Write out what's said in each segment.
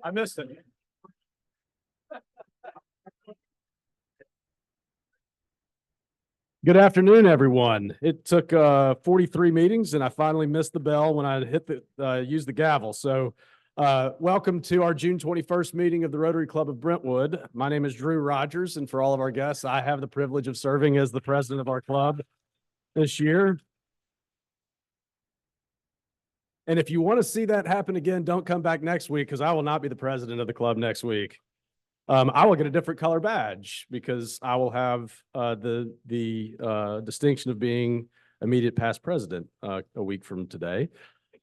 I missed it. Good afternoon, everyone. It took 43 meetings, and I finally missed the bell when I hit used the gavel. So welcome to our June 21st meeting of the Rotary Club of Brentwood. My name is Drew Rodgers, and for all of our guests, I have the privilege of serving as the president of our club this year. And if you want to see that happen again, don't come back next week, because I will not be the president of the club next week. I will get a different color badge because I will have the distinction of being immediate past president a week from today.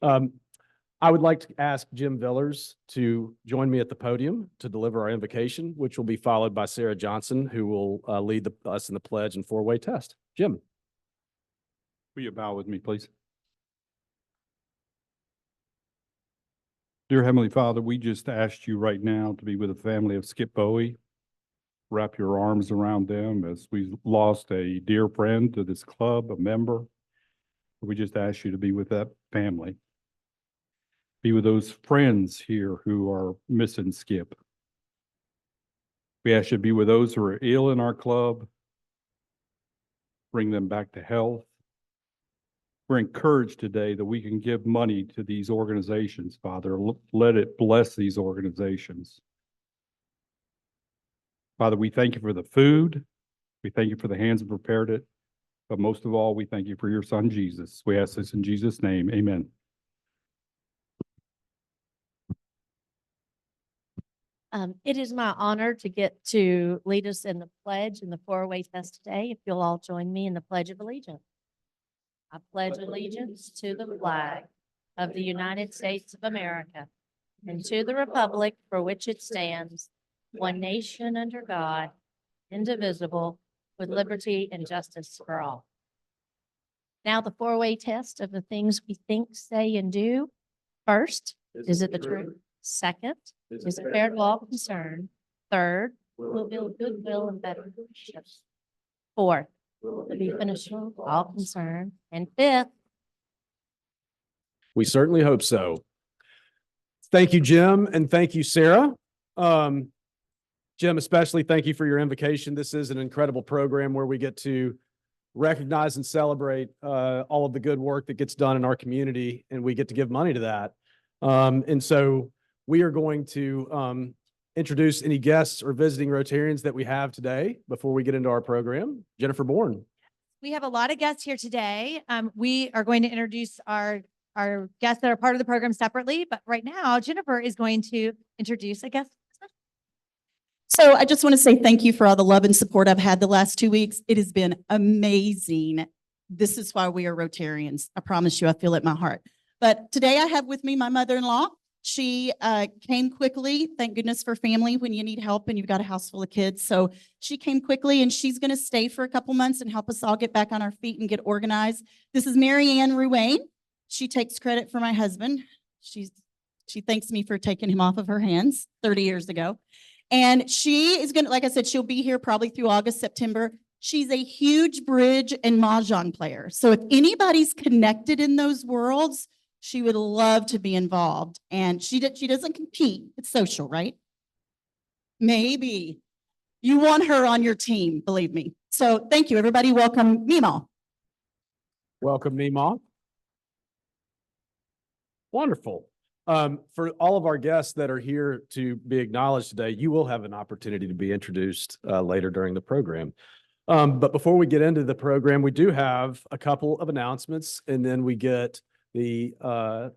I would like to ask Jim Villers to join me at the podium to deliver our invocation, which will be followed by Sarah Johnson, who will lead us in the pledge and four-way test. Jim. Will you bow with me, please? Dear Heavenly Father, we just asked you right now to be with the family of Skip Bowie. Wrap your arms around them as we lost a dear friend to this club, a member. We just ask you to be with that family. Be with those friends here who are missing Skip. We ask you to be with those who are ill in our club. Bring them back to health. We're encouraged today that we can give money to these organizations, Father. Let it bless these organizations. Father, we thank you for the food. We thank you for the hands that prepared it. But most of all, we thank you for your son, Jesus. We ask this in Jesus' name. Amen. It is my honor to get to lead us in the pledge and the four-way test today. If you'll all join me in the Pledge of Allegiance. I pledge allegiance to the flag of the United States of America and to the republic for which it stands, one nation under God, indivisible, with liberty and justice for all. Now the four-way test of the things we think, say, and do. First, is it the truth? Second, is it fair to all concerned? Third, will build goodwill and better relationships. Fourth, to be beneficial to all concerned. And fifth, We certainly hope so. Thank you, Jim, and thank you, Sarah. Jim, especially thank you for your invocation. This is an incredible program where we get to recognize and celebrate all of the good work that gets done in our community, and we get to give money to that. And so we are going to introduce any guests or visiting Rotarians that we have today before we get into our program. Jennifer Bourne. We have a lot of guests here today. We are going to introduce our guests that are part of the program separately, but right now Jennifer is going to introduce a guest. So I just want to say thank you for all the love and support I've had the last 2 weeks. It has been amazing. This is why we are Rotarians. I promise you, I feel it in my heart. But today I have with me my mother-in-law. She came quickly. Thank goodness for family when you need help and you've got a house full of kids. So she came quickly and she's going to stay for a couple months and help us all get back on our feet and get organized. This is Mary Ann Ruane. She takes credit for my husband. She thanks me for taking him off of her hands 30 years ago. And she is going to, like I said, she'll be here probably through August, September. She's a huge bridge and mahjong player. So if anybody's connected in those worlds, she would love to be involved. And she doesn't compete. It's social, right? Maybe. You want her on your team, believe me. So thank you, everybody. Welcome, Mima. Welcome, Mima. Wonderful. For all of our guests that are here to be acknowledged today, you will have an opportunity to be introduced later during the program. But before we get into the program, we do have a couple of announcements, and then we get the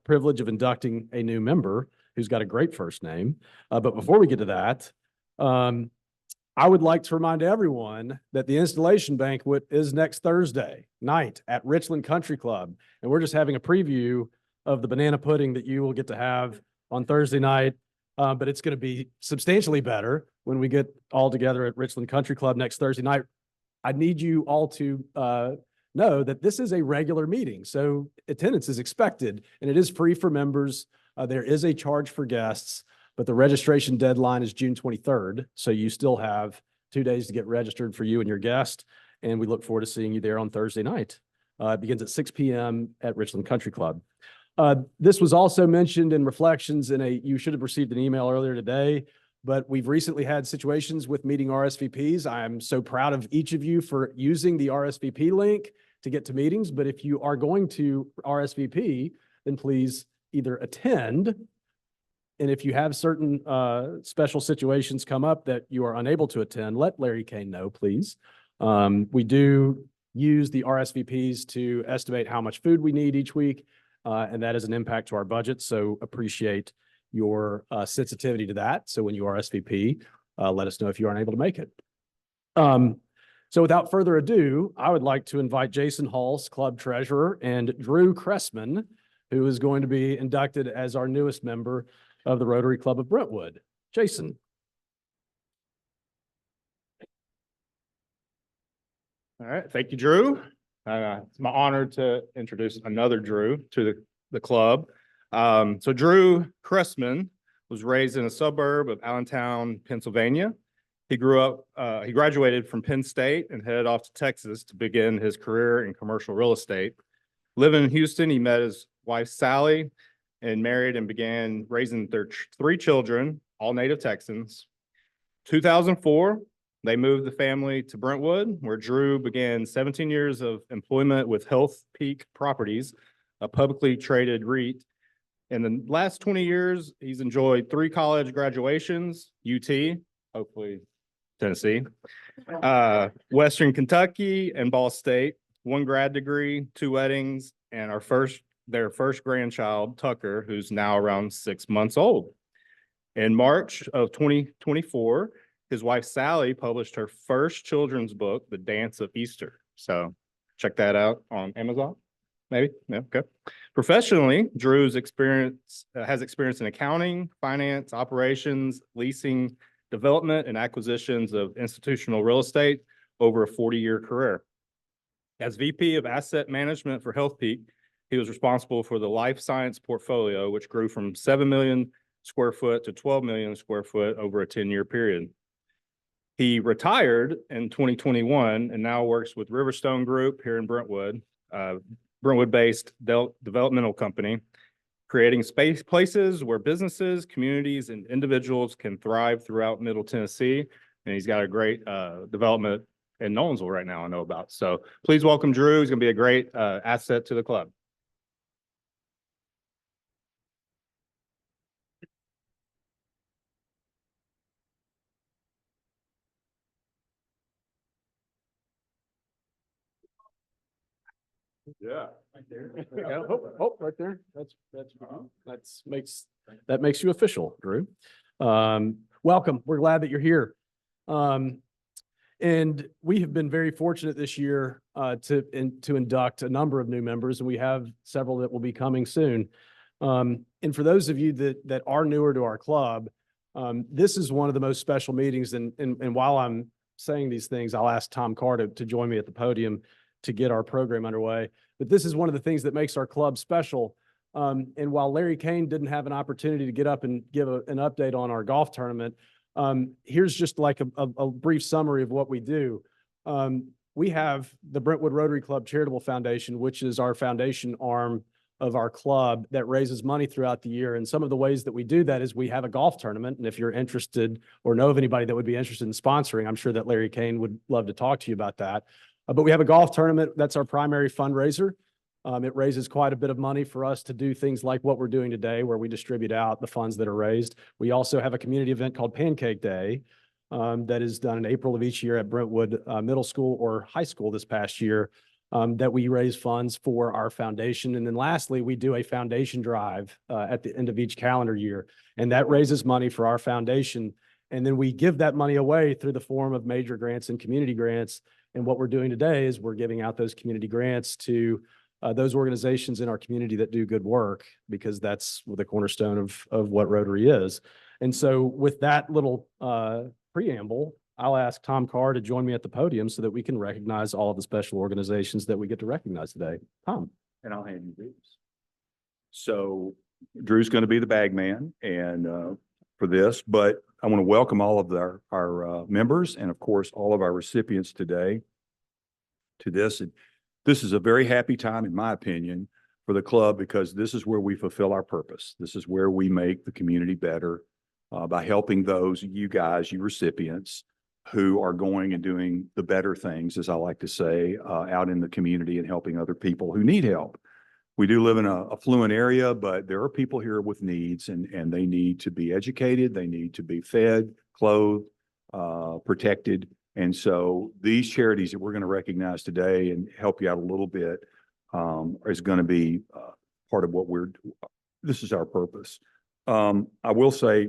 privilege of inducting a new member who's got a great first name. But before we get to that, I would like to remind everyone that the installation banquet is next Thursday night at Richland Country Club. And we're just having a preview of the banana pudding that you will get to have on Thursday night. But it's going to be substantially better when we get all together at Richland Country Club next Thursday night. I need you all to know that this is a regular meeting, so attendance is expected, and it is free for members. There is a charge for guests, but the registration deadline is June 23rd, so you still have 2 days to get registered for you and your guest. and we look forward to seeing you there on Thursday night. It begins at 6 p.m. at Richland Country Club. This was also mentioned in reflections you should have received an email earlier today, but we've recently had situations with meeting RSVPs. I'm so proud of each of you for using the RSVP link to get to meetings, but if you are going to RSVP, then please either attend, and if you have certain special situations come up that you are unable to attend, let Larry Kane know, please. We do use the RSVPs to estimate how much food we need each week, and that is an impact to our budget, so appreciate your sensitivity to that. So when you RSVP, let us know if you aren't able to make it. So without further ado, I would like to invite Jason Halls, Club Treasurer, and Drew Cressman, who is going to be inducted as our newest member of the Rotary Club of Brentwood. Jason. All right, thank you, Drew. It's my honor to introduce another Drew to the club. So Drew Cressman was raised in a suburb of Allentown, Pennsylvania. He graduated from Penn State and headed off to Texas to begin his career in commercial real estate. Living in Houston, he met his wife, Sally, and married and began raising their 3 children, all native Texans. 2004, they moved the family to Brentwood, where Drew began 17 years of employment with Health Peak Properties, a publicly traded REIT. In the last 20 years, he's enjoyed 3 college graduations, UT, hopefully Tennessee, Western Kentucky, and Ball State, 1 grad degree, 2 weddings, and their first grandchild, Tucker, who's now around 6 months old. In March of 2024, his wife, Sally, published her first children's book, The Dance of Easter. So check that out on Amazon, maybe? Yeah, okay. Professionally, Drew's has experience in accounting, finance, operations, leasing, development, and acquisitions of institutional real estate over a 40-year career. As VP of Asset Management for Health Peak, he was responsible for the life science portfolio, which grew from 7 million square foot to 12 million square foot over a 10-year period. He retired in 2021 and now works with Riverstone Group here in Brentwood, Brentwood-based developmental company, creating places where businesses, communities, and individuals can thrive throughout Middle Tennessee. And he's got a great development in Nolensville right now I know about. So please welcome Drew. He's going to be a great asset to the club. Yeah. Right there. Right there. That makes you official, Drew. Welcome. We're glad that you're here. And we have been very fortunate this year to induct a number of new members, and we have several that will be coming soon. And for those of you that are newer to our club, this is one of the most special meetings. And while I'm saying these things, I'll ask Tom Carr to join me at the podium to get our program underway. But this is one of the things that makes our club special. And while Larry Kane didn't have an opportunity to get up and give an update on our golf tournament, here's just like a brief summary of what we do. We have the Brentwood Rotary Club Charitable Foundation, which is our foundation arm of our club that raises money throughout the year. And some of the ways that we do that is we have a golf tournament. And if you're interested or know of anybody that would be interested in sponsoring, I'm sure that Larry Kane would love to talk to you about that. But we have a golf tournament. That's our primary fundraiser. It raises quite a bit of money for us to do things like what we're doing today, where we distribute out the funds that are raised. We also have a community event called Pancake Day that is done in April of each year at Brentwood Middle School or High School this past year that we raise funds for our foundation. And then lastly, we do a foundation drive at the end of each calendar year, and that raises money for our foundation. And then we give that money away through the form of major grants and community grants. And what we're doing today is we're giving out those community grants to those organizations in our community that do good work, because that's the cornerstone of what Rotary is. And so with that little preamble, I'll ask Tom Carr to join me at the podium so that we can recognize all of the special organizations that we get to recognize today. Tom. And I'll hand you these. So Drew's going to be the bag man and for this, but I want to welcome all of our members and of course all of our recipients today. to this. And this is a very happy time, in my opinion, for the club because this is where we fulfill our purpose. This is where we make the community better by helping those, you guys, you recipients, who are going and doing the better things, as I like to say, out in the community and helping other people who need help. We do live in a affluent area, but there are people here with needs and they need to be educated. They need to be fed, clothed, protected. And so these charities that we're going to recognize today and help you out a little bit is going to be part of what this is our purpose. I will say,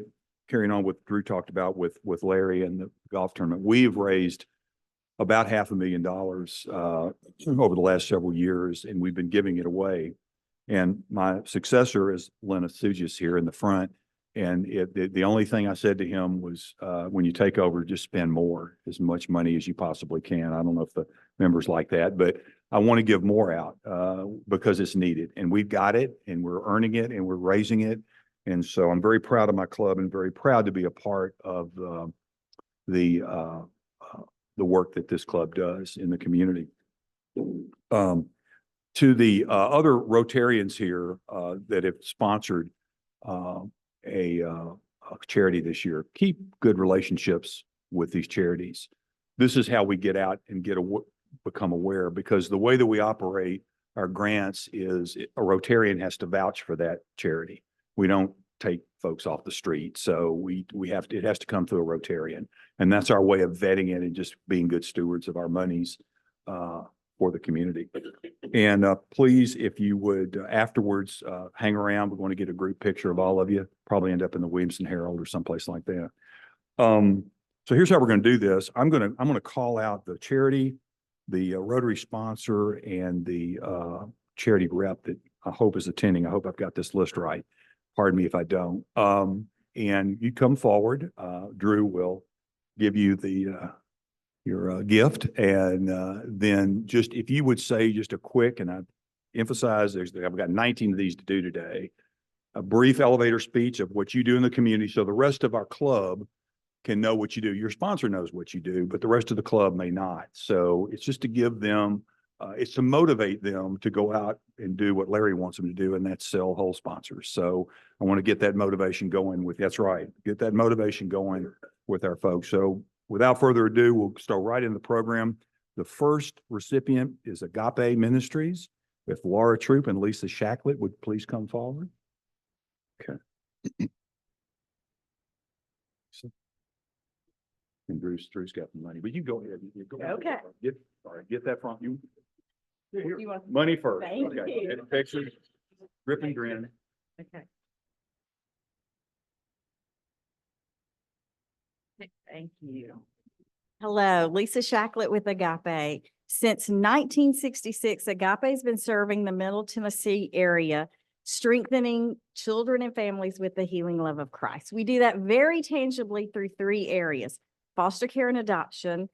carrying on what Drew talked about with Larry and the golf tournament, we've raised about $500,000 over the last several years, and we've been giving it away. And my successor is Lena Sugis here in the front. And the only thing I said to him was, when you take over, just spend more, as much money as you possibly can. I don't know if the members like that, but I want to give more out because it's needed. And we've got it, and we're earning it, and we're raising it. And so I'm very proud of my club and very proud to be a part of the work that this club does in the community. To the other Rotarians here that have sponsored a charity this year, keep good relationships with these charities. This is how we get out and become aware, because the way that we operate our grants is a Rotarian has to vouch for that charity. We don't take folks off the street. So it has to come through a Rotarian. And that's our way of vetting it and just being good stewards of our monies for the community. And please, if you would afterwards hang around, we're going to get a group picture of all of you, probably end up in the Williamson Herald or someplace like that. So here's how we're going to do this. I'm going to call out the charity, the Rotary sponsor, and the charity rep that I hope is attending. I hope I've got this list right. Pardon me if I don't. And you come forward. Drew will give you your gift. And then just, if you would say just a quick, and I emphasize I've got 19 of these to do today, a brief elevator speech of what you do in the community so the rest of our club can know what you do. Your sponsor knows what you do, but the rest of the club may not. So it's just to give them, it's to motivate them to go out and do what Larry wants them to do, and that's sell whole sponsors. So I want to get that motivation going that's right. Get that motivation going with our folks. So without further ado, we'll start right in the program. The first recipient is Agape Ministries. If Laura Troop and Lisa Shacklet would please come forward. Okay. And Drew's got the money, but you go ahead. Go ahead. Okay. Get that from you. Here, You want- money first. Thank Okay. you. Get a picture. Grip and grin. Okay. Thank you. Hello, Lisa Shacklet with Agape. Since 1966, Agape's been serving the Middle Tennessee area, strengthening children and families with the healing love of Christ. We do that very tangibly through 3 areas: foster care and adoption,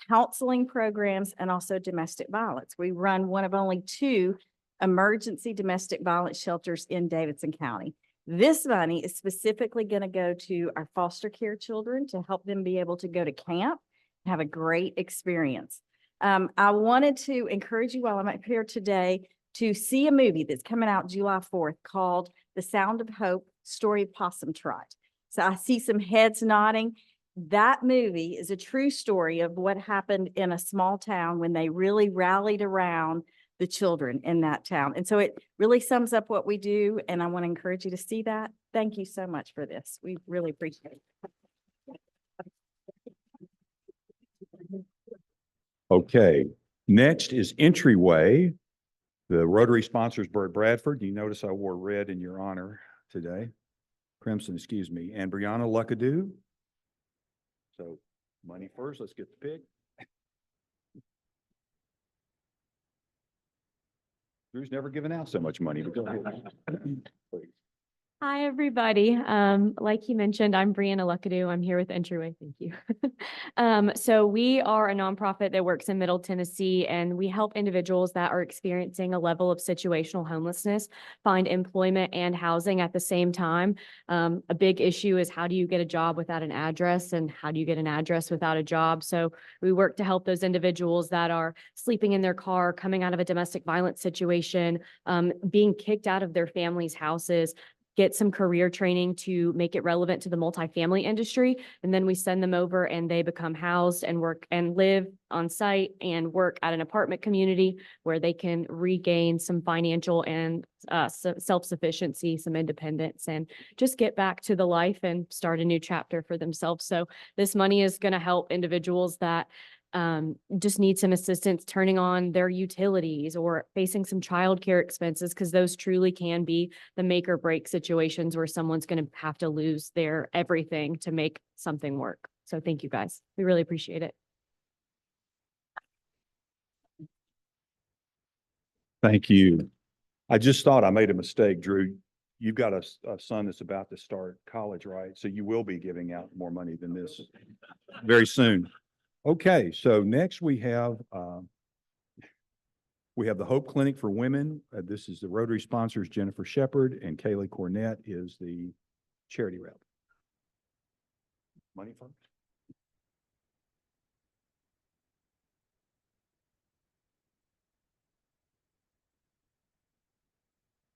counseling programs, and also domestic violence. We run one of only 2 emergency domestic violence shelters in Davidson County. This money is specifically going to go to our foster care children to help them be able to go to camp and have a great experience. I wanted to encourage you while I'm up here today to see a movie that's coming out July 4th called The Sound of Hope, Story of Possum Trot. So I see some heads nodding. That movie is a true story of what happened in a small town when they really rallied around the children in that town. And so it really sums up what we do, and I want to encourage you to see that. Thank you so much for this. We really appreciate it. Okay. Next is Entryway. The Rotary sponsors Bert Bradford. You notice I wore red in your honor today. Crimson, excuse me. And Brianna Luckadoo. So money first. Let's get the pick. Drew's never given out so much money, but go ahead. Please. Hi, everybody. Like you mentioned, I'm Brianna Luckadoo. I'm here with Entryway. Thank you. So we are a nonprofit that works in Middle Tennessee, and we help individuals that are experiencing a level of situational homelessness find employment and housing at the same time. A big issue is how do you get a job without an address, and how do you get an address without a job? So we work to help those individuals that are sleeping in their car, coming out of a domestic violence situation, being kicked out of their family's houses, get some career training to make it relevant to the multifamily industry. And then we send them over and they become housed and work and live on site and work at an apartment community where they can regain some financial and self-sufficiency, some independence, and just get back to the life and start a new chapter for themselves. So this money is going to help individuals that just need some assistance turning on their utilities or facing some childcare expenses, because those truly can be the make or break situations where someone's going to have to lose their everything to make something work. So thank you guys. We really appreciate it. Thank you. I just thought I made a mistake, Drew. You've got a son that's about to start college, right? So you will be giving out more money than this very soon. Okay, so next we have the Hope Clinic for Women. This is the Rotary sponsors, Jennifer Shepard, and Kaylee Cornett is the charity rep. Money first.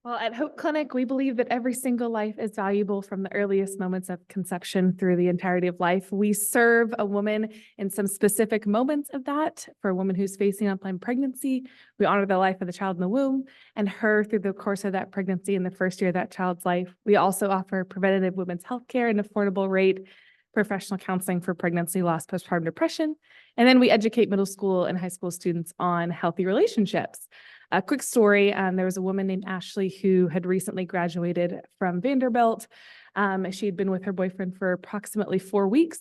Well, at Hope Clinic, we believe that every single life is valuable from the earliest moments of conception through the entirety of life. We serve a woman in some specific moments of that. For a woman who's facing unplanned pregnancy, we honor the life of the child in the womb and her through the course of that pregnancy in the first year of that child's life. We also offer preventative women's health care and affordable rate professional counseling for pregnancy, loss, postpartum depression. And then we educate middle school and high school students on healthy relationships. A quick story, there was a woman named Ashley who had recently graduated from Vanderbilt. She had been with her boyfriend for approximately 4 weeks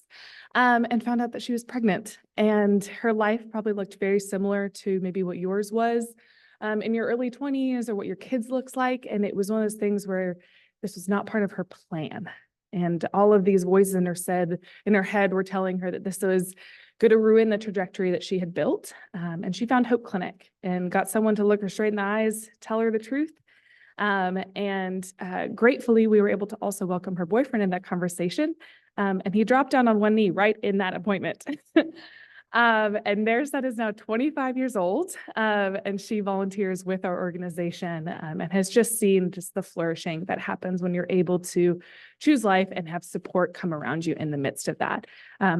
and found out that she was pregnant. And her life probably looked very similar to maybe what yours was in your early 20s or what your kids looks like. And it was one of those things where this was not part of her plan. And all of these voices in her head were telling her that this was going to ruin the trajectory that she had built. And she found Hope Clinic and got someone to look her straight in the eyes, tell her the truth. Gratefully, we were able to also welcome her boyfriend in that conversation. And he dropped down on one knee right in that appointment. And their son is now 25 years old, and she volunteers with our organization and has just seen just the flourishing that happens when you're able to choose life and have support come around you in the midst of that.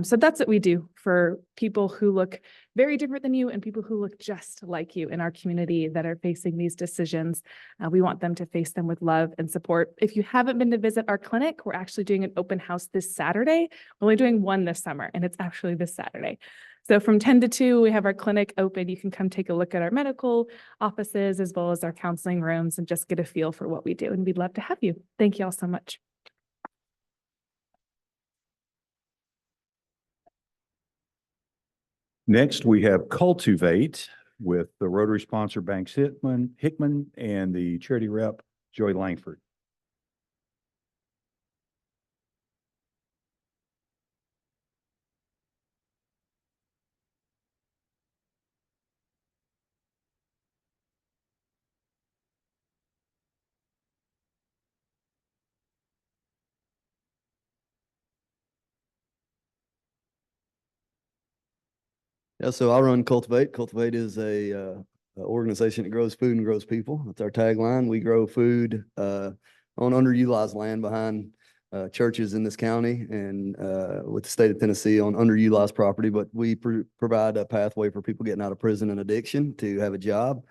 So that's what we do for people who look very different than you and people who look just like you in our community that are facing these decisions. We want them to face them with love and support. If you haven't been to visit our clinic, we're actually doing an open house this Saturday. We're only doing one this summer, and it's actually this Saturday. So from 10 to 2, we have our clinic open. You can come take a look at our medical offices as well as our counseling rooms and just get a feel for what we do. And we'd love to have you. Thank you all so much. Next, we have Cultivate with the Rotary sponsor Banks Hickman and the charity rep Joy Langford. Yeah, so I run Cultivate. Cultivate is a organization that grows food and grows people. That's our tagline. We grow food on underutilized land behind churches in this county and with the state of Tennessee on underutilized property. But we provide a pathway for people getting out of prison and addiction to have a job.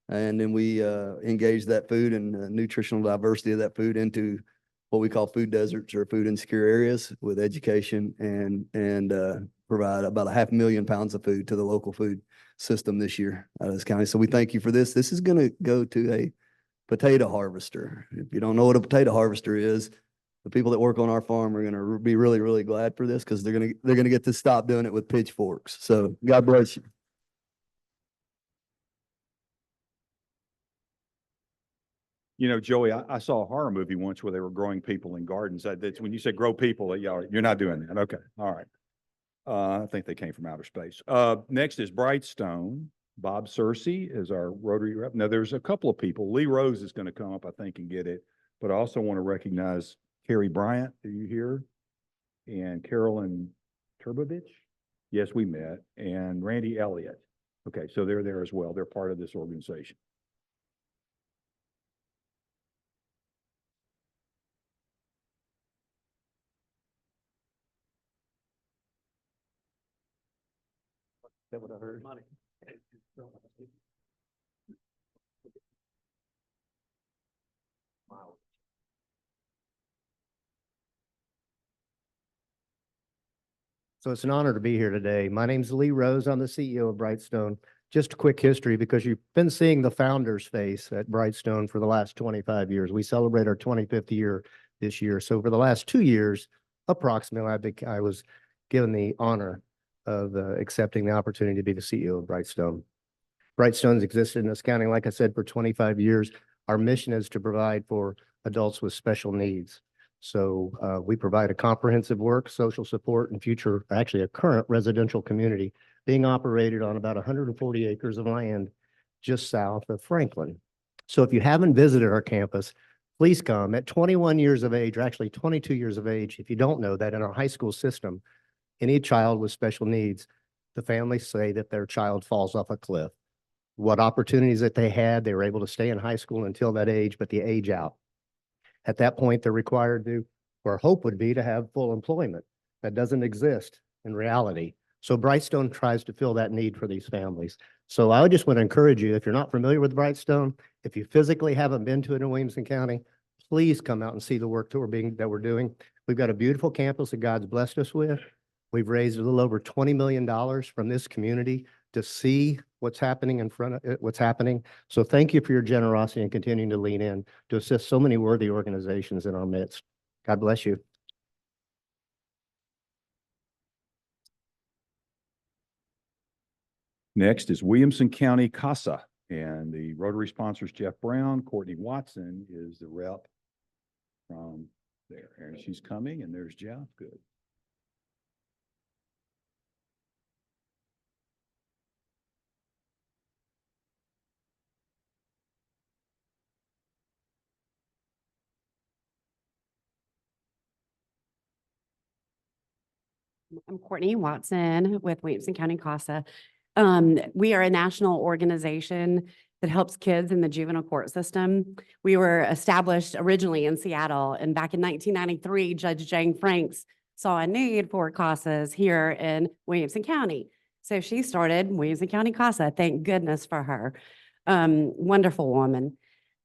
And then we engage that food and nutritional diversity of that food into what we call food deserts or food insecure areas with education and provide about 500,000 pounds of food to the local food system this year out of this county. So we thank you for this. This is going to go to a potato harvester. If you don't know what a potato harvester is, the people that work on our farm are going to be really, really glad for this because they're going to get to stop doing it with pitchforks. So God bless you. You know, Joey, I saw a horror movie once where they were growing people in gardens. That's when you said grow people, you're not doing that. Okay, all right. I think they came from outer space. Next is Brightstone. Bob Searcy is our Rotary rep. Now, there's a couple of people. Lee Rose is going to come up, I think, and get it. But I also want to recognize Carrie Bryant. Are you here? And Carolyn Turbovich. Yes, we met. And Randy Elliott. Okay, so they're there as well. They're part of this organization. That what I heard? So it's an honor to be here today. My name's Lee Rose. I'm the CEO of Brightstone. Just a quick history, because you've been seeing the founder's face at Brightstone for the last 25 years. We celebrate our 25th year this year. So for the last 2 years, approximately, I was given the honor of accepting the opportunity to be the CEO of Brightstone. Brightstone's existed in this county, like I said, for 25 years. Our mission is to provide for adults with special needs. So we provide a comprehensive work, social support, and actually a current residential community being operated on about 140 acres of land just south of Franklin. So if you haven't visited our campus, please come. At 21 years of age, or actually 22 years of age, if you don't know that, in our high school system, any child with special needs, the families say that their child falls off a cliff. What opportunities that they had, they were able to stay in high school until that age, but they age out. At that point, they're required to, or hope would be, to have full employment. That doesn't exist in reality. So Brightstone tries to fill that need for these families. So I would just want to encourage you, if you're not familiar with Brightstone, if you physically haven't been to it in Williamson County, please come out and see the work that we're doing. We've got a beautiful campus that God's blessed us with. We've raised a little over $20 million from this community to see what's happening in front of what's happening. So thank you for your generosity and continuing to lean in to assist so many worthy organizations in our midst. God bless you. Next is Williamson County CASA, and the Rotary sponsors Jeff Brown. Courtney Watson is the rep from there, and she's coming, and there's Jeff. Good. I'm Courtney Watson with Williamson County CASA. We are a national organization that helps kids in the juvenile court system. We were established originally in Seattle, and back in 1993, Judge Jane Franks saw a need for CASAs here in Williamson County. So she started Williamson County CASA. Thank goodness for her. Wonderful woman.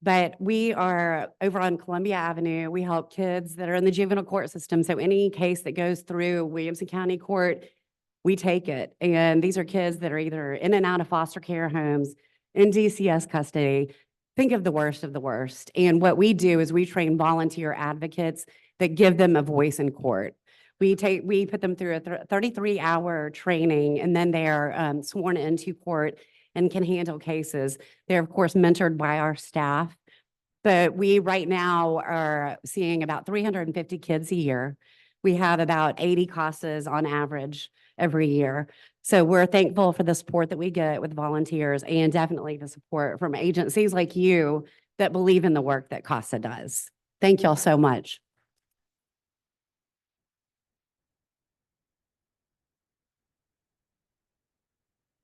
But we are over on Columbia Avenue. We help kids that are in the juvenile court system. So any case that goes through Williamson County Court, we take it. And these are kids that are either in and out of foster care homes, in DCS custody. Think of the worst of the worst. And what we do is we train volunteer advocates that give them a voice in court. We put them through a 33-hour training, and then they are sworn into court and can handle cases. They're, of course, mentored by our staff. But we right now are seeing about 350 kids a year. We have about 80 CASAs on average every year. So we're thankful for the support that we get with volunteers, and definitely the support from agencies like you that believe in the work that CASA does. Thank y'all so much.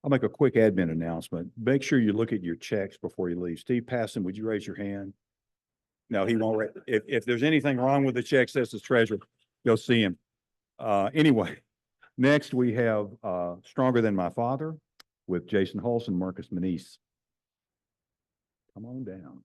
I'll make a quick admin announcement. Make sure you look at your checks before you leave. Steve Passon, would you raise your hand? No, he won't. If there's anything wrong with the checks, that's the treasurer. Go see him. Anyway, next we have Stronger Than My Father with Jason Hulse and Marcus Manise. Come on down.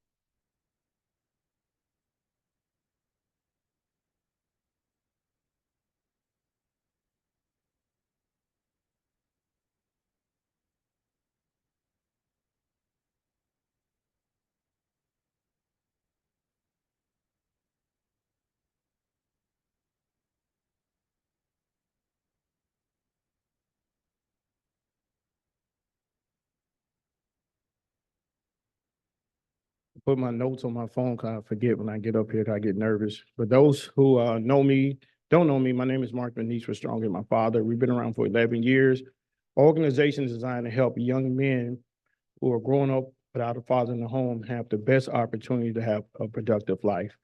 put my notes on my phone because I forget when I get up here, 'cause I get nervous. But those who know me, don't know me, my name is Mark Manish for Strong and my father. We've been around for 11 years. Organization is designed to help young men who are growing up without a father in the home have the best opportunity to have a productive life.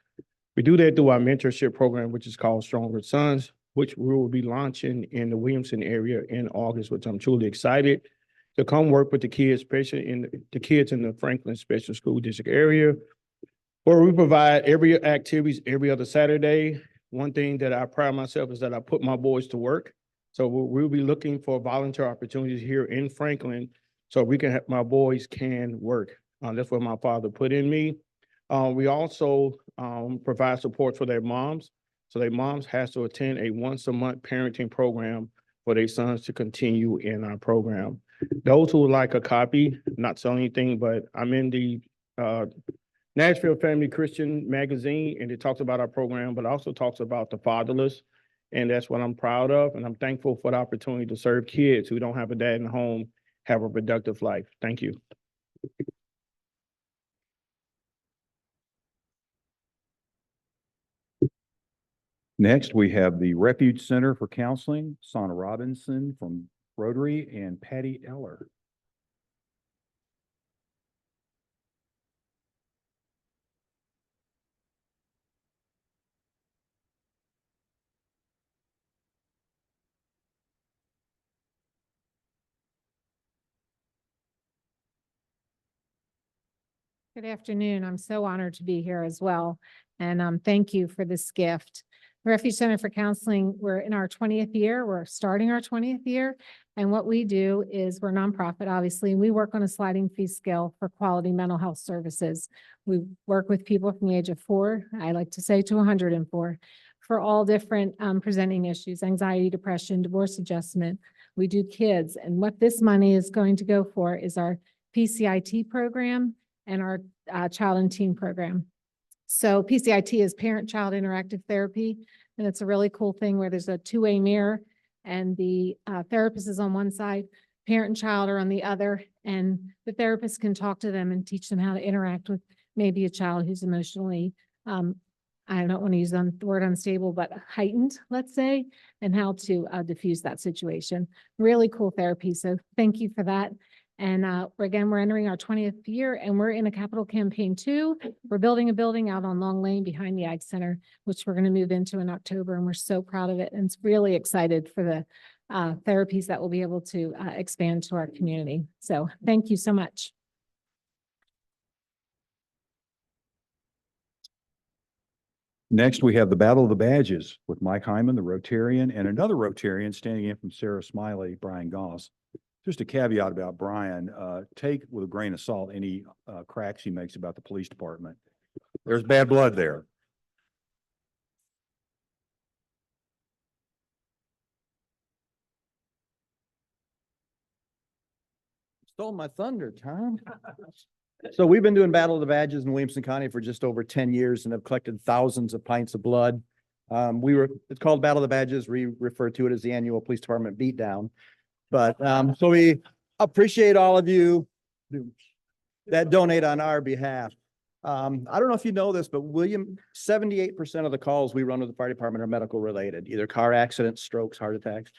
We do that through our mentorship program, which is called Stronger Sons, which we will be launching in the Williamson area in August, which I'm truly excited to come work with the kids, especially in the kids in the Franklin Special School District area, where we provide every activities every other Saturday. One thing that I pride myself is that I put my boys to work. So we'll be looking for volunteer opportunities here in Franklin so we can have, my boys can work. That's what my father put in me. We also provide support for their moms. So their moms has to attend a once a month parenting program for their sons to continue in our program. Those who would like a copy, not selling anything, but I'm in the Nashville Family Christian Magazine, and it talks about our program, but also talks about the fatherless. And that's what I'm proud of. And I'm thankful for the opportunity to serve kids who don't have a dad in the home, have a productive life. Thank you. Next, we have the Refuge Center for Counseling, Sana Robinson from Rotary, and Patty Eller. Good afternoon. I'm so honored to be here as well. And thank you for this gift. Refuge Center for Counseling, we're in our 20th year. We're starting our 20th year. And what we do is we're nonprofit, obviously, and we work on a sliding fee scale for quality mental health services. We work with people from the age of 4, I like to say to 104, for all different presenting issues, anxiety, depression, divorce adjustment. We do kids. And what this money is going to go for is our PCIT program and our child and teen program. So PCIT is parent-child interactive therapy, and it's a really cool thing where there's a two-way mirror, and the therapist is on one side, parent and child are on the other, and the therapist can talk to them and teach them how to interact with maybe a child who's emotionally, I don't want to use the word unstable, but heightened, let's say, and how to diffuse that situation. Really cool therapy, so thank you for that. And again, we're entering our 20th year, and we're in a capital campaign too. We're building a building out on Long Lane behind the Ag Center, which we're going to move into in October, and we're so proud of it. And it's really excited for the therapies that we'll be able to expand to our community. So thank you so much. Next, we have the Battle of the Badges with Mike Hyman, the Rotarian, and another Rotarian standing in from Sarah Smiley, Brian Goss. Just a caveat about Brian, take with a grain of salt any cracks he makes about the police department. There's bad blood there. Stole my thunder, Tom. So we've been doing Battle of the Badges in Williamson County for just over 10 years and have collected thousands of pints of blood. It's called Battle of the Badges. We refer to it as the annual police department beatdown. But so we appreciate all of you that donate on our behalf. I don't know if you know this, but 78% of the calls we run with the fire department are medical related, either car accidents, strokes, heart attacks.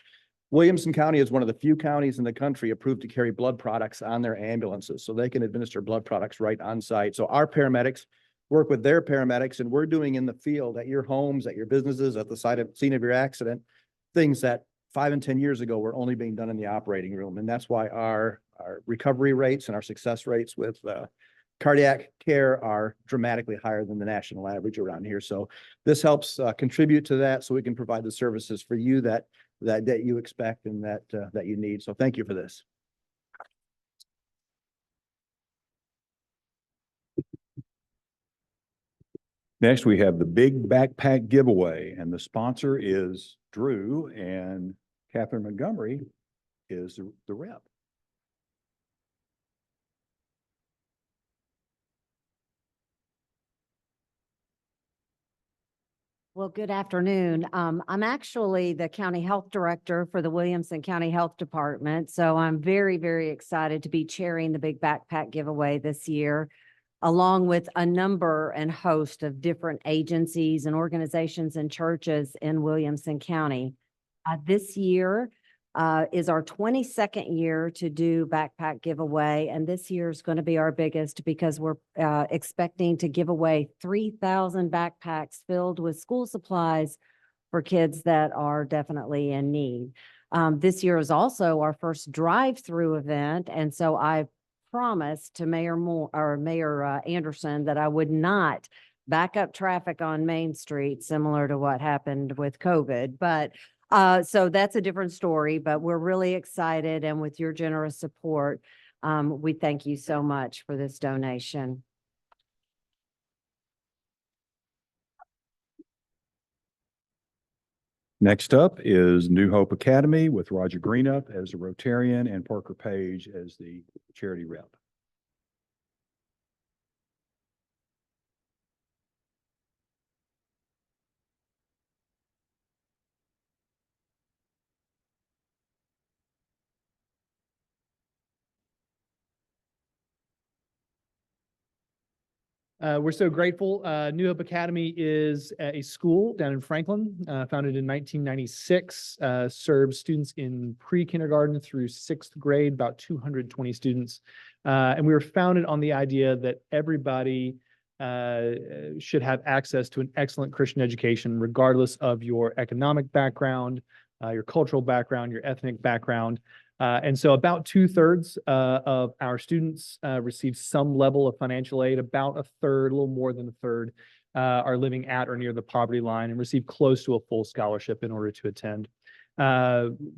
Williamson County is one of the few counties in the country approved to carry blood products on their ambulances, so they can administer blood products right on site. So our paramedics work with their paramedics, and we're doing in the field at your homes, at your businesses, at the scene of your accident, things that 5 and 10 years ago were only being done in the operating room. And that's why our recovery rates and our success rates with cardiac care are dramatically higher than the national average around here. So this helps contribute to that, so we can provide the services for you that you expect and that you need. So thank you for this. Next, we have the big backpack giveaway, and the sponsor is Drew, and Catherine Montgomery is the rep. Well, good afternoon. I'm actually the county health director for the Williamson County Health Department. So I'm very, very excited to be chairing the big backpack giveaway this year. along with a number and host of different agencies and organizations and churches in Williamson County. This year is our 22nd year to do backpack giveaway, and this year is going to be our biggest because we're expecting to give away 3,000 backpacks filled with school supplies for kids that are definitely in need. This year is also our first drive-through event, and so I promised to Mayor Anderson that I would not back up traffic on Main Street, similar to what happened with COVID. But so that's a different story, but we're really excited, and with your generous support, we thank you so much for this donation. Next up is New Hope Academy with Roger Greenup as a Rotarian and Parker Page as the charity rep. We're so grateful. New Hope Academy is a school down in Franklin, founded in 1996, serves students in pre-kindergarten through 6th grade, about 220 students. And we were founded on the idea that everybody should have access to an excellent Christian education, regardless of your economic background, your cultural background, your ethnic background. And so about 2/3 of our students receive some level of financial aid. About a third, a little more than a third, are living at or near the poverty line and receive close to a full scholarship in order to attend.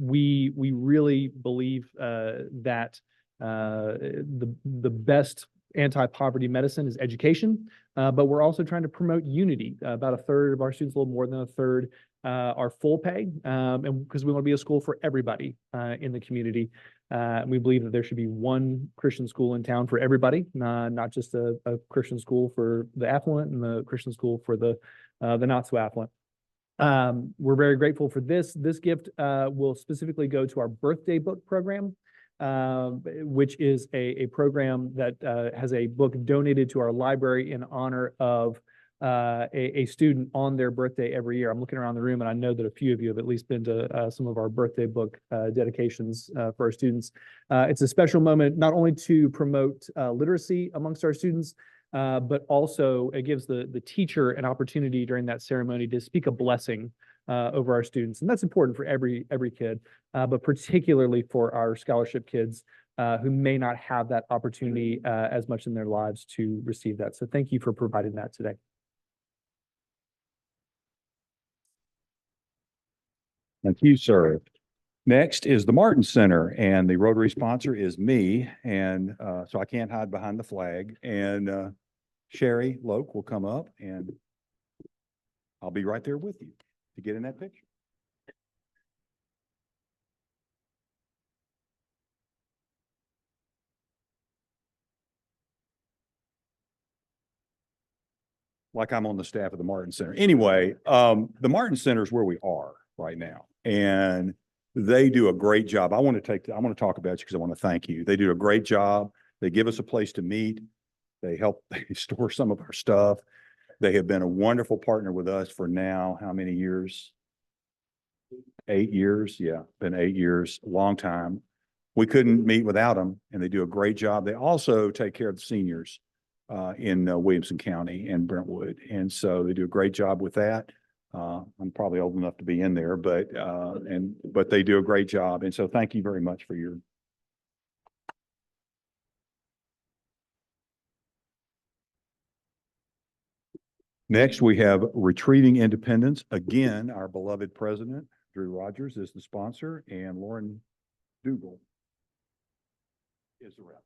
We really believe that the best anti-poverty medicine is education, but we're also trying to promote unity. About a third of our students, a little more than a third, are full pay, and because we want to be a school for everybody in the community. We believe that there should be one Christian school in town for everybody, not just a Christian school for the affluent and the Christian school for the not so affluent. We're very grateful for this. This gift will specifically go to our birthday book program, which is a program that has a book donated to our library in honor of a student on their birthday every year. I'm looking around the room and I know that a few of you have at least been to some of our birthday book dedications for our students. It's a special moment not only to promote literacy amongst our students, but also it gives the teacher an opportunity during that ceremony to speak a blessing over our students. And that's important for every kid, but particularly for our scholarship kids who may not have that opportunity as much in their lives to receive that. So thank you for providing that today. Thank you, sir. Next is the Martin Center, and the Rotary sponsor is me, and so I can't hide behind the flag. And Sherry Loke will come up, and I'll be right there with you to get in that picture. Like I'm on the staff of the Martin Center. Anyway, the Martin Center is where we are right now, and they do a great job. I want to talk about you because I want to thank you. They do a great job. They give us a place to meet. They help store some of our stuff. They have been a wonderful partner with us for now, how many years? 8 years. Yeah, been 8 years, a long time. We couldn't meet without them, and they do a great job. They also take care of the seniors in Williamson County and Brentwood. And so they do a great job with that. I'm probably old enough to be in there, but they do a great job. And so thank you very much for your. Next, we have Retrieving Independence. Again, our beloved president, Drew Rodgers, is the sponsor, and Lauren Dougal is the rep.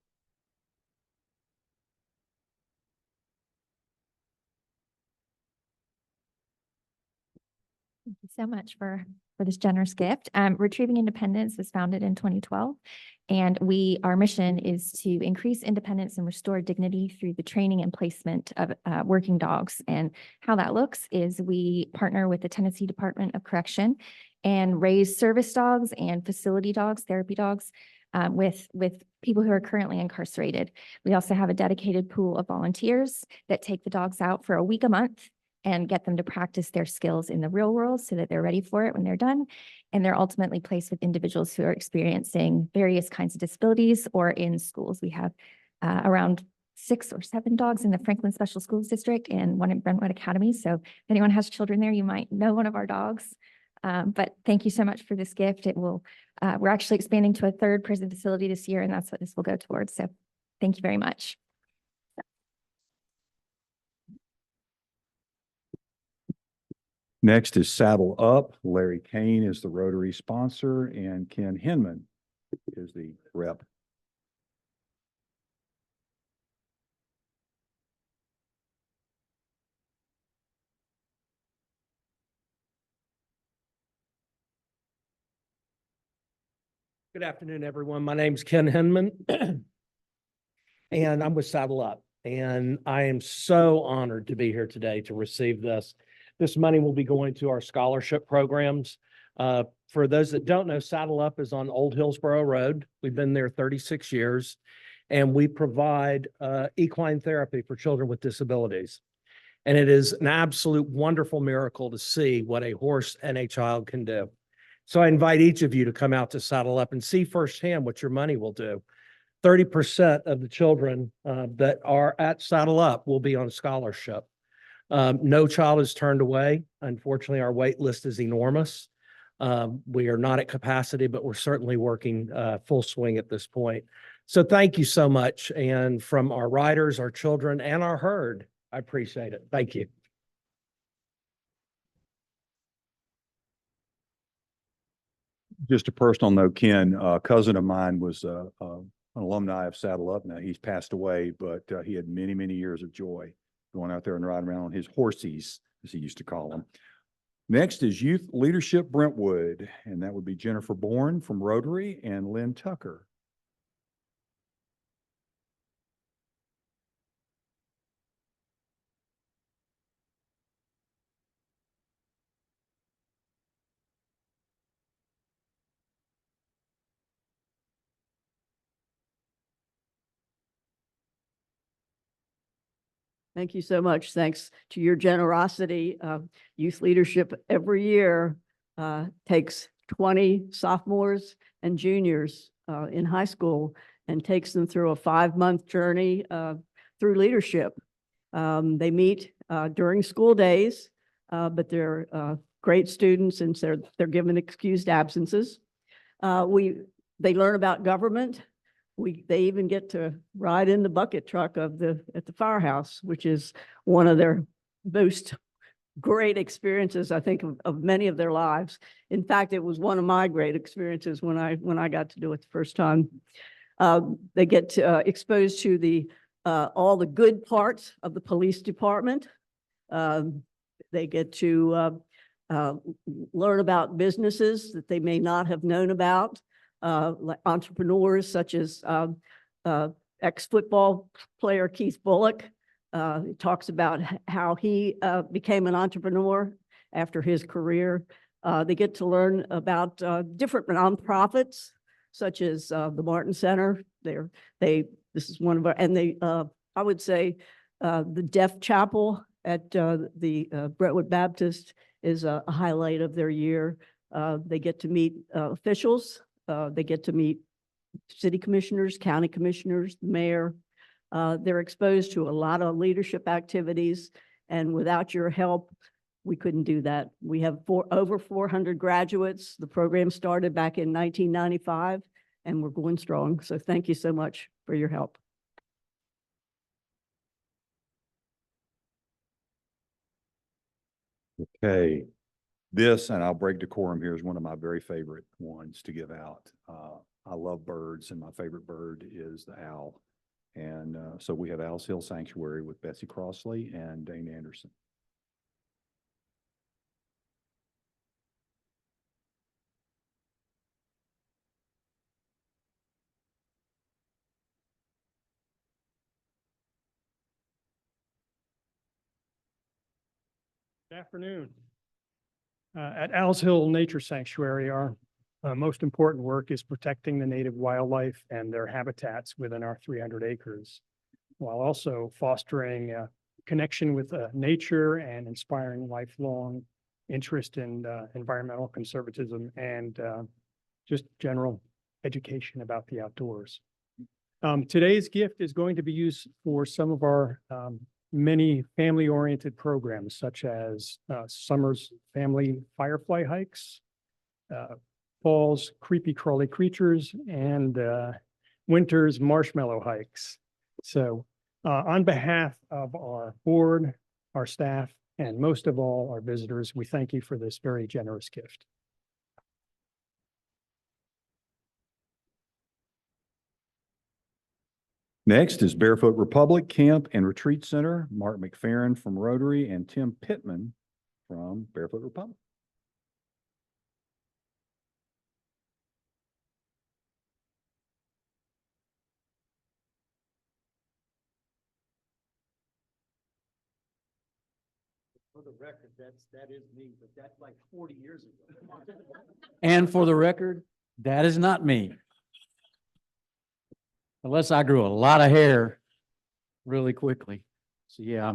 Thank you so much for this generous gift. Retrieving Independence was founded in 2012, and our mission is to increase independence and restore dignity through the training and placement of working dogs. And how that looks is we partner with the Tennessee Department of Correction and raise service dogs and facility dogs, therapy dogs, with people who are currently incarcerated. We also have a dedicated pool of volunteers that take the dogs out for a week a month and get them to practice their skills in the real world so that they're ready for it when they're done. And they're ultimately placed with individuals who are experiencing various kinds of disabilities or in schools. We have around 6 or 7 dogs in the Franklin Special Schools District and one in Brentwood Academy. So if anyone has children there, you might know one of our dogs. But thank you so much for this gift. It will, we're actually expanding to a 3rd prison facility this year, and that's what this will go towards. So thank you very much. Next is Saddle Up. Larry Kane is the Rotary sponsor and Ken Hinman is the rep. Good afternoon, everyone. My name's Ken Hinman, and I'm with Saddle Up. And I am so honored to be here today to receive this. This money will be going to our scholarship programs. For those that don't know, Saddle Up is on Old Hillsborough Road. We've been there 36 years, and we provide equine therapy for children with disabilities. And it is an absolute wonderful miracle to see what a horse and a child can do. So I invite each of you to come out to Saddle Up and see firsthand what your money will do. 30% of the children that are at Saddle Up will be on scholarship. No child is turned away. Unfortunately, our wait list is enormous. We are not at capacity, but we're certainly working full swing at this point. So thank you so much. And from our riders, our children, and our herd, I appreciate it. Thank you. Just a personal note, Ken, a cousin of mine was an alumni of Saddle Up. Now he's passed away, but he had many, many years of joy going out there and riding around on his horsies, as he used to call them. Next is Youth Leadership Brentwood, and that would be Jennifer Bourne from Rotary and Lynn Tucker. Thank you so much. Thanks to your generosity. Youth leadership every year takes 20 sophomores and juniors in high school and takes them through a 5-month journey through leadership. They meet during school days, but they're great students and they're given excused absences. They learn about government. They even get to ride in the bucket truck at the firehouse, which is one of their most great experiences, I think, of many of their lives. In fact, it was one of my great experiences when I got to do it the first time. They get exposed to all the good parts of the police department. They get to learn about businesses that they may not have known about. Like entrepreneurs such as ex-football player Keith Bullock. He talks about how he became an entrepreneur after his career. They get to learn about different nonprofits such as the Martin Center. This is one of our, and I would say the Deaf Chapel at the Brentwood Baptist is a highlight of their year. They get to meet officials. They get to meet city commissioners, county commissioners, the mayor. They're exposed to a lot of leadership activities, and without your help, we couldn't do that. We have over 400 graduates. The program started back in 1995, and we're going strong. So thank you so much for your help. Okay. This, and I'll break decorum here, is one of my very favorite ones to give out. I love birds, and my favorite bird is the owl. And so we have Owl's Hill Sanctuary with Betsy Crossley and Dane Anderson. Good afternoon. At Owl's Hill Nature Sanctuary, our most important work is protecting the native wildlife and their habitats within our 300 acres, while also fostering a connection with nature and inspiring lifelong interest in environmental conservatism and just general education about the outdoors. Today's gift is going to be used for some of our many family-oriented programs, such as summer's family firefly hikes, fall's creepy crawly creatures, and winter's marshmallow hikes. So on behalf of our board, our staff, and most of all, our visitors, we thank you for this very generous gift. Next is Barefoot Republic Camp and Retreat Center, Mark McFerrin from Rotary and Tim Pittman from Barefoot Republic. For the record, that is me, but that's like 40 years ago. And for the record, that is not me. Unless I grew a lot of hair really quickly. So yeah,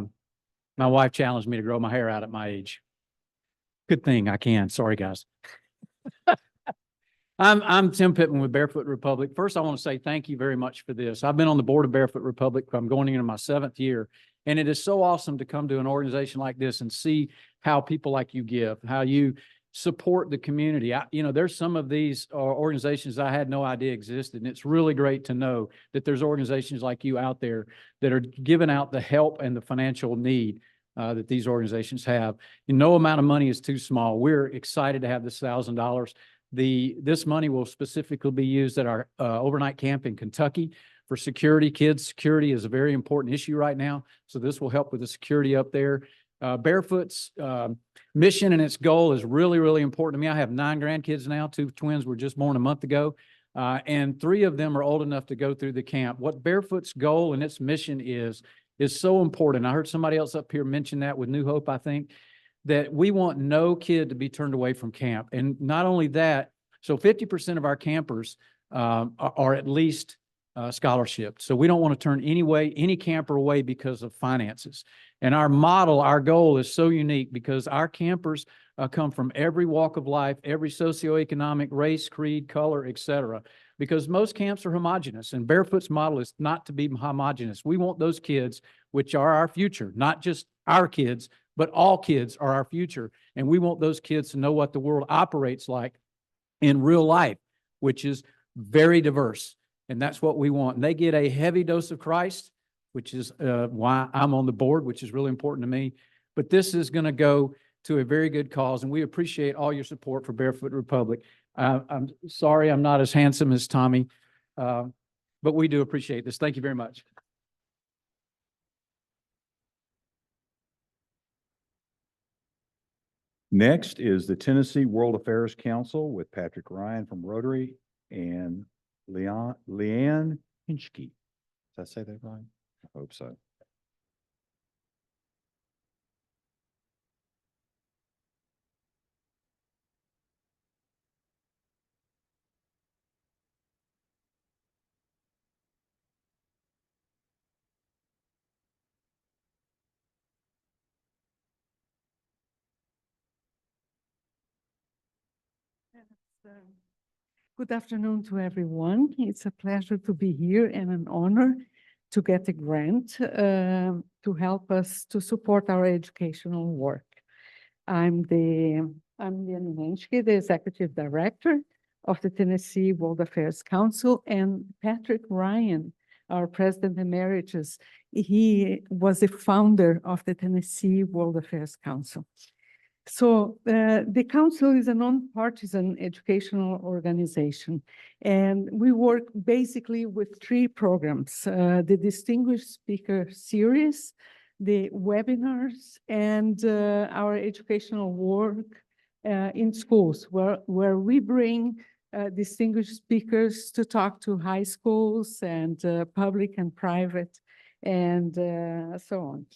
my wife challenged me to grow my hair out at my age. Good thing I can. Sorry, guys. I'm Tim Pittman with Barefoot Republic. First, I want to say thank you very much for this. I've been on the board of Barefoot Republic. I'm going into my 7th year. And it is so awesome to come to an organization like this and see how people like you give, how you support the community. There's some of these organizations I had no idea existed. And it's really great to know that there's organizations like you out there that are giving out the help and the financial need that these organizations have. And no amount of money is too small. We're excited to have this $1,000. This money will specifically be used at our overnight camp in Kentucky for security. Kids, security is a very important issue right now. So this will help with the security up there. Barefoot's mission and its goal is really, really important to me. I have 9 grandkids now. 2 twins were just born a month ago. And 3 of them are old enough to go through the camp. What Barefoot's goal and its mission is so important. I heard somebody else up here mention that with New Hope, I think, that we want no kid to be turned away from camp. And not only that, so 50% of our campers are at least scholarship. So we don't want to turn any camper away because of finances. And our model, our goal is so unique because our campers come from every walk of life, every socioeconomic, race, creed, color, etc. Because most camps are homogenous, and Barefoot's model is not to be homogenous. We want those kids, which are our future, not just our kids, but all kids are our future. And we want those kids to know what the world operates like in real life, which is very diverse. And that's what we want. And they get a heavy dose of Christ, which is why I'm on the board, which is really important to me. But this is going to go to a very good cause, and we appreciate all your support for Barefoot Republic. I'm sorry I'm not as handsome as Tommy, but we do appreciate this. Thank you very much. Next is the Tennessee World Affairs Council with Patrick Ryan from Rotary and Leanne Hinchke. Did I say that right? I hope so. Good afternoon to everyone. It's a pleasure to be here and an honor to get a grant to help us to support our educational work. I'm Leanne Henschke, the Executive Director of the Tennessee World Affairs Council, and Patrick Ryan, our President Emeritus. He was the founder of the Tennessee World Affairs Council. So the council is a nonpartisan educational organization, and we work basically with 3 programs, the Distinguished Speaker Series, the webinars, and our educational work in schools, where we bring distinguished speakers to talk to high schools and public and private and so on.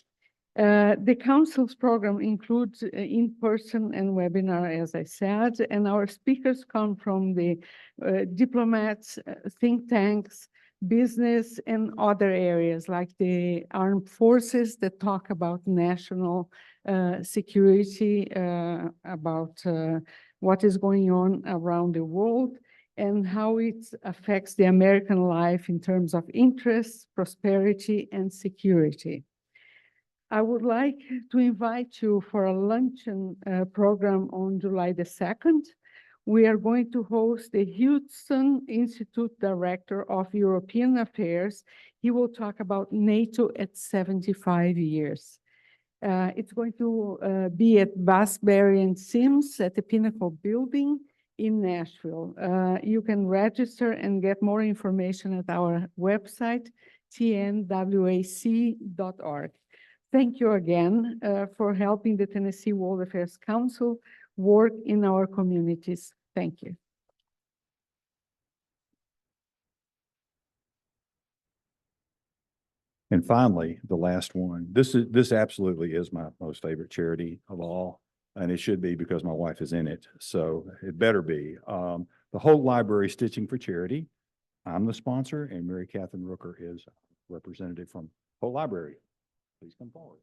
The council's program includes in-person and webinar, as I said, and our speakers come from the diplomats, think tanks, business, and other areas like the armed forces that talk about national security, about what is going on around the world and how it affects the American life in terms of interests, prosperity, and security. I would like to invite you for a luncheon program on July the 2nd. We are going to host the Houston Institute Director of European Affairs. He will talk about NATO at 75 years. It's going to be at Bassberry and Sims at the Pinnacle Building in Nashville. You can register and get more information at our website, tnwac.org. Thank you again for helping the Tennessee World Affairs Council work in our communities. Thank you. And finally, the last one. This absolutely is my most favorite charity of all, and it should be because my wife is in it. So it better be. The Holt Library Stitching for Charity. I'm the sponsor, and Mary Catherine Rooker is representative from Holt Library. Please come forward.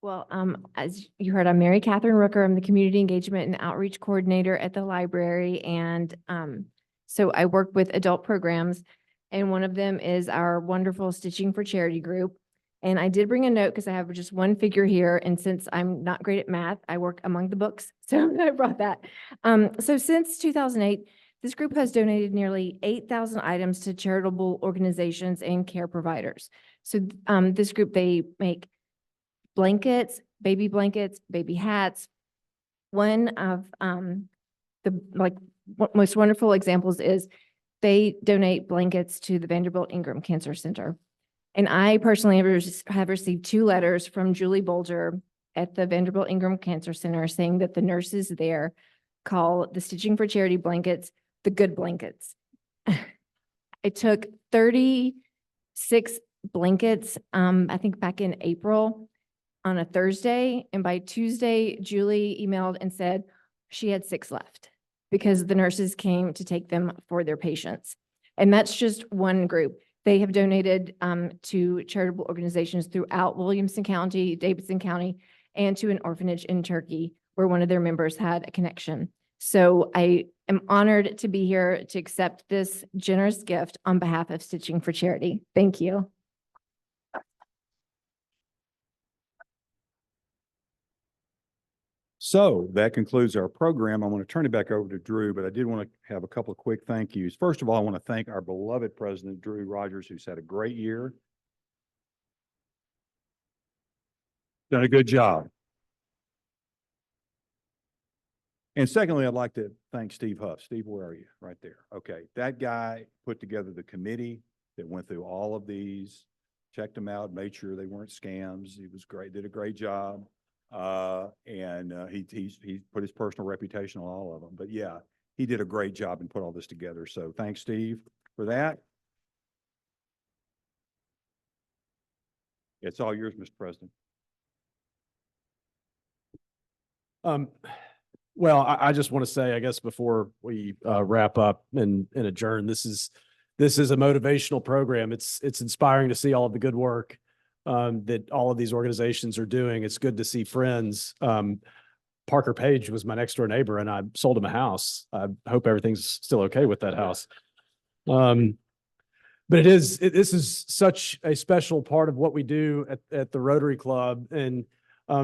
Well, as you heard, I'm Mary Catherine Rooker. I'm the Community Engagement and Outreach Coordinator at the library. And so I work with adult programs, and one of them is our wonderful Stitching for Charity group. And I did bring a note because I have just one figure here. And since I'm not great at math, I work among the books. So I brought that. So since 2008, this group has donated nearly 8,000 items to charitable organizations and care providers. So this group, they make blankets, baby hats. One of the most wonderful examples is they donate blankets to the Vanderbilt Ingram Cancer Center. And I personally have received 2 letters from Julie Bolger at the Vanderbilt Ingram Cancer Center saying that the nurses there call the Stitching for Charity blankets the good blankets. I took 36 blankets, I think back in April, on a Thursday, and by Tuesday, Julie emailed and said she had 6 left because the nurses came to take them for their patients. And that's just one group. They have donated to charitable organizations throughout Williamson County, Davidson County, and to an orphanage in Turkey where one of their members had a connection. So I am honored to be here to accept this generous gift on behalf of Stitching for Charity. Thank you. So that concludes our program. I want to turn it back over to Drew, but I did want to have a couple of quick thank yous. First of all, I want to thank our beloved president, Drew Rodgers, who's had a great year. Done a good job. And secondly, I'd like to thank Steve Huff. Steve, where are you? Right there. Okay. That guy put together the committee that went through all of these, checked them out, made sure they weren't scams. He was great, did a great job. He put his personal reputation on all of them. But yeah, he did a great job and put all this together. So thanks, Steve, for that. It's all yours, Mr. President. Well, I just want to say, I guess, before we wrap up and adjourn, this is a motivational program. It's inspiring to see all of the good work that all of these organizations are doing. It's good to see friends. Parker Page was my next door neighbor, and I sold him a house. I hope everything's still okay with that house. But this is such a special part of what we do at the Rotary Club. And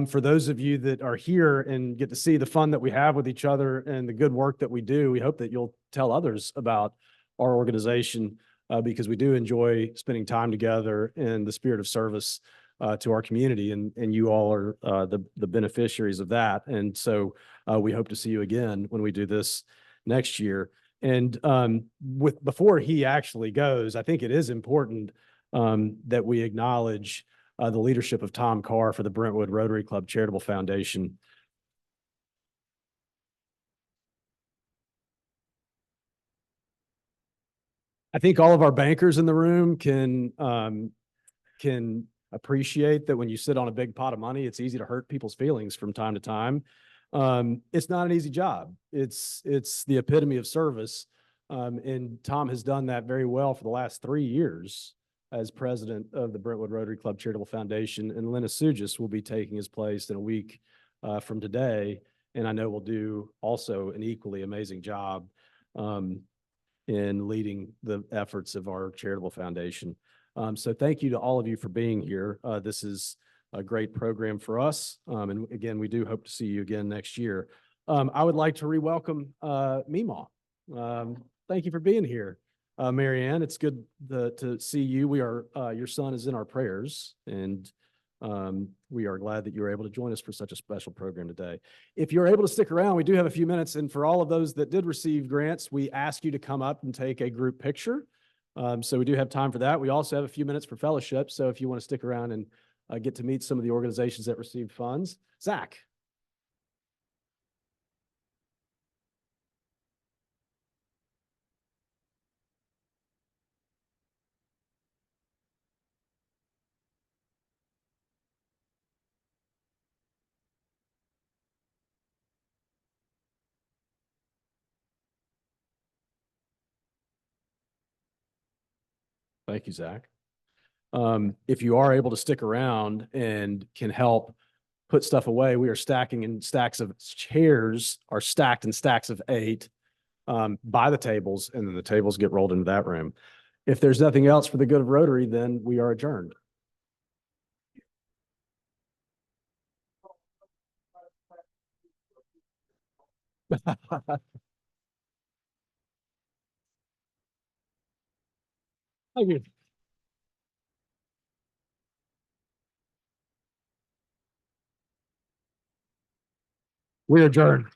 for those of you that are here and get to see the fun that we have with each other and the good work that we do, we hope that you'll tell others about our organization because we do enjoy spending time together in the spirit of service to our community. And you all are the beneficiaries of that. And so we hope to see you again when we do this next year. And before he actually goes, I think it is important that we acknowledge the leadership of Tom Carr for the Brentwood Rotary Club Charitable Foundation. I think all of our bankers in the room can appreciate that when you sit on a big pot of money, it's easy to hurt people's feelings from time to time. It's not an easy job. It's the epitome of service. And Tom has done that very well for the last 3 years as president of the Brentwood Rotary Club Charitable Foundation. And Lena Sugis will be taking his place in a week from today. And I know will do also an equally amazing job in leading the efforts of our charitable foundation. So thank you to all of you for being here. This is a great program for us. And again, we do hope to see you again next year. I would like to re-welcome Meemaw. Thank you for being here. Mary Ann, it's good to see you. Your son is in our prayers, and we are glad that you were able to join us for such a special program today. If you're able to stick around, we do have a few minutes, and for all of those that did receive grants, we ask you to come up and take a group picture. So we do have time for that. We also have a few minutes for fellowship, so if you want to stick around and get to meet some of the organizations that received funds. Zach. Thank you, Zach. If you are able to stick around and can help put stuff away, we are stacking in stacks of chairs are stacked in stacks of 8 by the tables, and then the tables get rolled into that room. If there's nothing else for the good of Rotary, then we are adjourned. Thank you. We adjourn.